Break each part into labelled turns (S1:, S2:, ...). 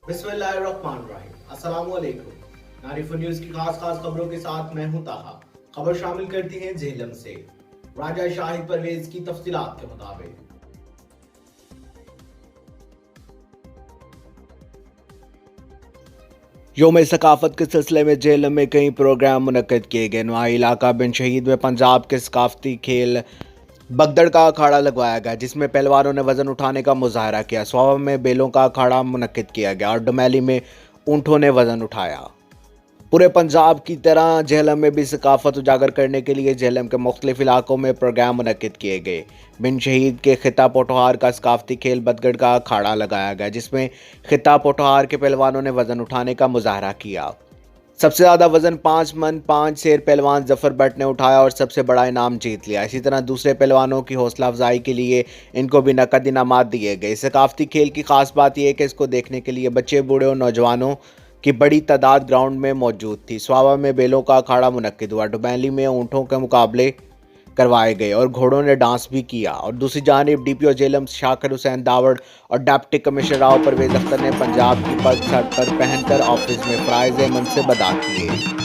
S1: बिस्मिल्लाहिर्रहमानिर्रहीम। अस्सलामुअलैकुम। नारिफ न्यूज की खास खबरों के साथ मैं हूं ताहा। खबर शामिल करती हैं झेलम से। राजा शाहिद परवेज की तफसीलात के मुताबिक
S2: यौम सकाफत के सिलसिले में झेलम में कई प्रोग्राम मुनक्किद किए गए। नुआई इलाका बिन शहीद में पंजाब के सकाफती खेल बगदड़ का अखाड़ा लगवाया गया, जिसमें पहलवानों ने वजन उठाने का मुजाहरा किया। स्वावा में बेलों का अखाड़ा मुनक्किद किया गया और डुमैली में ऊँटों ने वजन उठाया। पूरे पंजाब की तरह झेलम में भी सकाफत उजागर करने के लिए झेलम के मुख्तलिफ इलाकों में प्रोग्राम मुनक्किद किए गए। बिन शहीद के खिता पोठोहार का सकाफती खेल बदगढ़ का अखाड़ा लगाया गया, जिसमें खिता पोठोहार के पहलवानों ने वजन उठाने का मुजाहरा किया। सबसे ज़्यादा वजन 5 मन 5 शेर पहलवान जफर भट्ट ने उठाया और सबसे बड़ा इनाम जीत लिया। इसी तरह दूसरे पहलवानों की हौसला अफजाई के लिए इनको भी नकद इनामात दिए गए। सकाफती खेल की खास बात यह है कि इसको देखने के लिए बच्चे, बूढ़े और नौजवानों की बड़ी तादाद ग्राउंड में मौजूद थी। स्वावा में बेलों का अखाड़ा मुनक्किद हुआ, डुमैली में ऊँटों के मुकाबले करवाए गए और घोड़ों ने डांस भी किया। और दूसरी जानिब डीपीओ झेलम शाकिर हुसैन दावड़ और डिप्टी कमिश्नर राव परवेज अख्तर ने पंजाब की पग सर पर पहनकर ऑफिस में फराइज मनसब अदा किए।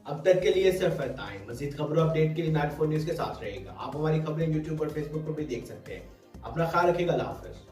S1: अब तक के लिए सिर्फ इतना ही। मजीद खबरों अपडेट के लिए नारिफ न्यूज के साथ रहेगा। आप हमारी खबरें यूट्यूब और फेसबुक पर भी देख सकते हैं। अपना ख्याल रखिएगा। अल्लाह हाफिज।